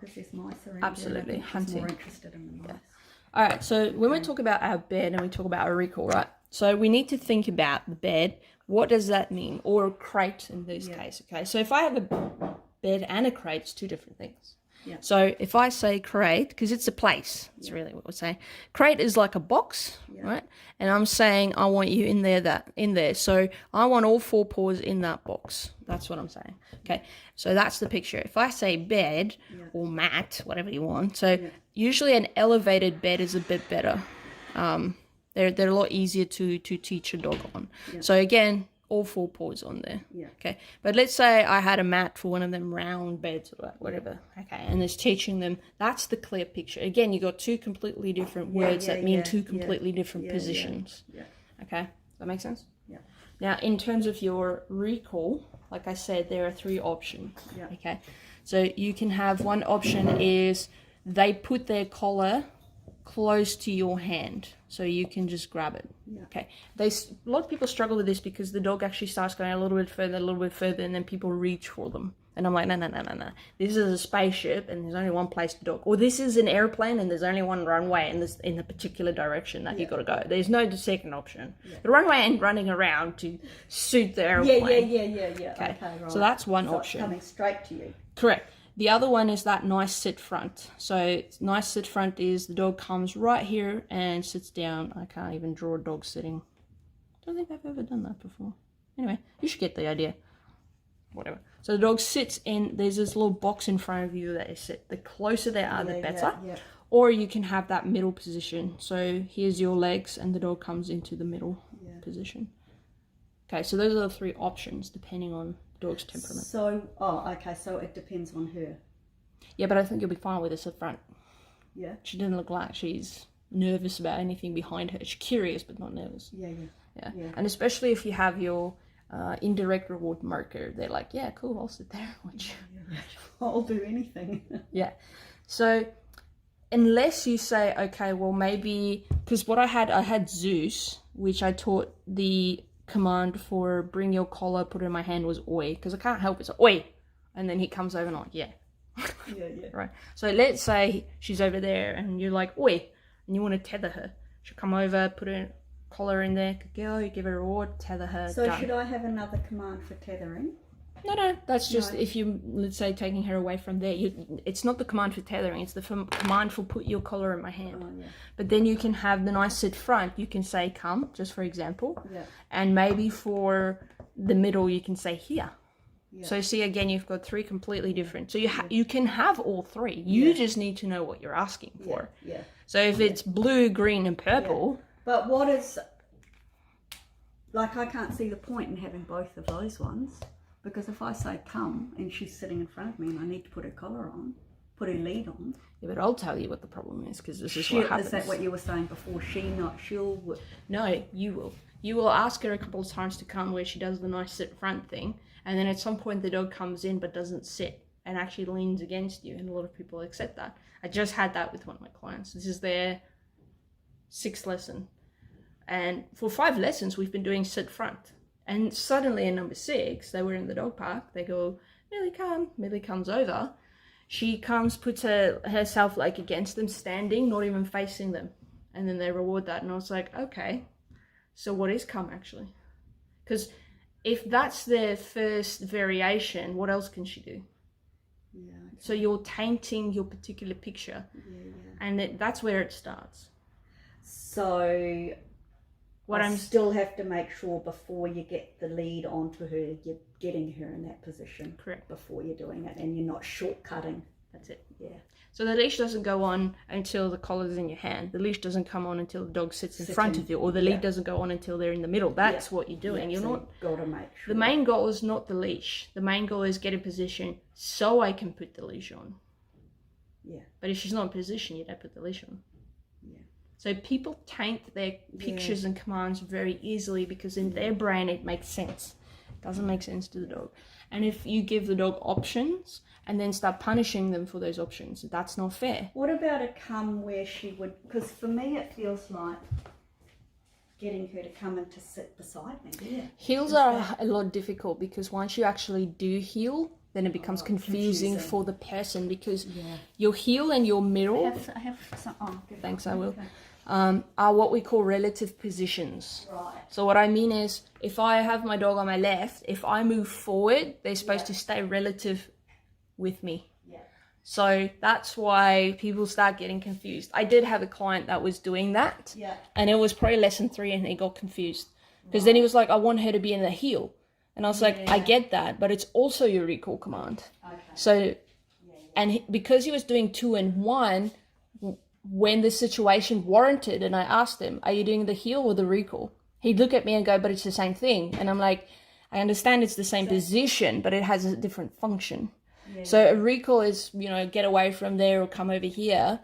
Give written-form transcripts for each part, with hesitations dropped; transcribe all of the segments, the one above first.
because there's mice around. Absolutely, hunting. More interested in the mice. Yeah. All right, so when we talk about our bed and we talk about a recall, right? So we need to think about the bed. What does that mean? Or a crate in this case, okay? So if I have a bed and a crate, it's two different things. Yeah. So if I say crate, because it's a place, that's really what we're saying. Crate is like a box, right? And I'm saying I want you in there. So I want all 4 paws in that box. That's what I'm saying. Okay. So that's the picture. If I say bed or mat, whatever you want. So usually an elevated bed is a bit better. They're a lot easier to teach a dog on. Yeah. So again, all 4 paws on there. Yeah. Okay. But let's say I had a mat for one of them round beds or whatever. Okay. And it's teaching them. That's the clear picture. Again, you got 2 completely different words that mean 2 completely different positions. Yeah. Okay. Does that make sense? Yeah. Now, in terms of your recall, like I said, there are 3 options. Yeah. Okay. So you can have one option is they put their collar close to your hand, so you can just grab it. Yeah. Okay. A lot of people struggle with this because the dog actually starts going a little bit further, and then people reach for them. And I'm like, no. This is a spaceship, and there's only one place to dog. Or this is an airplane, and there's only one runway in the particular direction that you got to go. There's no second option. Yeah. The runway ain't running around to suit the airplane. Yeah. Okay, right. So that's one option. It's coming straight to you. Correct. The other one is that nice sit front. So nice sit front is the dog comes right here and sits down. I can't even draw a dog sitting. Don't think I've ever done that before. Anyway, you should get the idea. Whatever. So the dog sits in, there's this little box in front of you that they sit. The closer they are, the better. Yeah. Or you can have that middle position. So here's your legs and the dog comes into the middle position. Okay, so those are the 3 options depending on dog's temperament. So, okay, so it depends on her. Yeah, but I think you'll be fine with this up front. Yeah. She didn't look like she's nervous about anything behind her. She's curious, but not nervous. Yeah. And especially if you have your indirect reward marker, they're like, yeah, cool, I'll sit there. Which I'll do anything. Yeah. So unless you say, okay, well, maybe, because what I had Zeus, which I taught the command for bring your collar, put it in my hand was oi, because I can't help it. So oi, and then he comes over and I'm like, yeah. Right. So let's say she's over there and you're like oi, and you want to tether her. She'll come over, put her collar in there, good girl, you give her a reward, tether her. So done. Should I have another command for tethering? No, that's just if you, let's say, taking her away from there. It's not the command for tethering, it's the command for put your collar in my hand. But then you can have the nice sit front, you can say come, just for example. And maybe for the middle, you can say here. So see, again, you've got 3 completely different. So you can have all 3. You just need to know what you're asking for. So if it's blue, green, and purple. But what is, like, I can't see the point in having both of those ones. Because if I say come and she's sitting in front of me and I need to put her collar on, put her lead on. Yeah, but I'll tell you what the problem is, because this is what happens. Is that what you were saying before? She'll... No, you will. You will ask her a couple of times to come where she does the nice sit front thing. And then at some point the dog comes in but doesn't sit and actually leans against you. And a lot of people accept that. I just had that with one of my clients. This is their 6th lesson. And for 5 lessons, we've been doing sit front. And suddenly in number 6, they were in the dog park. They go, Millie, come. Millie comes over. She comes, puts herself like against them, standing, not even facing them. And then they reward that. And I was like, okay, so what is come actually? Because if that's their first variation, what else can she do? Yeah. Okay. So you're tainting your particular picture. And that's where it starts. So... I still have to make sure before you get the lead onto her, you're getting her in that position. Correct. Before you're doing it, and you're not shortcutting. That's it. Yeah. So the leash doesn't go on until the collar's in your hand. The leash doesn't come on until the dog sits in front of you, or the lead doesn't go on until they're in the middle. That's what you're doing. You're not. Got to make sure. The main goal is not the leash. The main goal is get in position so I can put the leash on. Yeah. But if she's not in position, you don't put the leash on. So people taint their pictures and commands very easily because in their brain it makes sense. It doesn't make sense to the dog. And if you give the dog options and then start punishing them for those options, that's not fair. What about a come where she would, because for me it feels like getting her to come and to sit beside me. Yeah. Heels are a lot difficult because once you actually do heel, then it becomes confusing for the person, because Yeah. your heel and your middle, I have some. Oh, good. thanks, I will, Okay. are what we call relative positions. Right. So what I mean is, if I have my dog on my left, if I move forward, they're supposed to stay relative with me. Yeah. So that's why people start getting confused. I did have a client that was doing that, Yeah. and it was probably lesson 3, and he got confused. Because then he was like, I want her to be in the heel. And I was like, I get that, but it's also your recall command. Okay. So, and because he was doing 2 and 1, when the situation warranted, and I asked him, are you doing the heel or the recall? He'd look at me and go, but it's the same thing. And I'm like, I understand it's the same position, but it has a different function. Yeah. So a recall is, get away from there or come over here.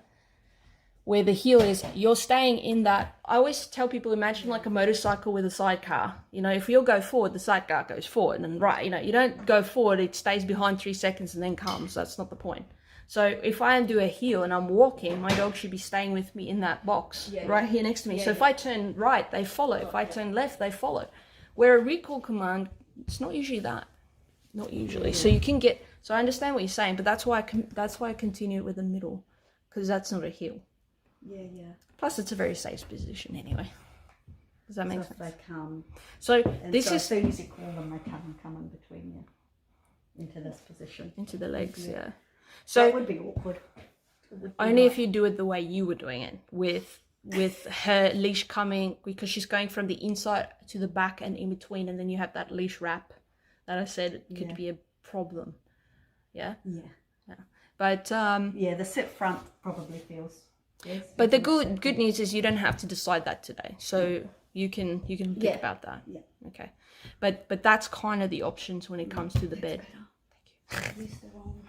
Where the heel is, you're staying in that. I always tell people, imagine like a motorcycle with a sidecar. If you'll go forward, the sidecar goes forward, and you don't go forward, it stays behind 3 seconds and then comes. That's not the point. So if I do a heel and I'm walking, my dog should be staying with me in that box right here next to me. So if I turn right, they follow. If I turn left, they follow. Where a recall command, it's not usually that. Not usually. So you can get. So I understand what you're saying, but that's why I continue it with the middle, because that's not a heel. Yeah. Plus, it's a very safe position anyway. Does that make sense? They come. So And this so is as soon as you call them, they come in between you into this position. into the legs, yeah. That So would be awkward. only if you do it the way you were doing it, with her leash coming, because she's going from the inside to the back and in between, and then you have that leash wrap that I said could be a problem. Yeah. But the sit front probably feels. Yes, but the good news is you don't have to decide that today. So you can think about that. Yeah. Okay. But that's kind of the options when it comes to the bed. Thank you. I used the wrong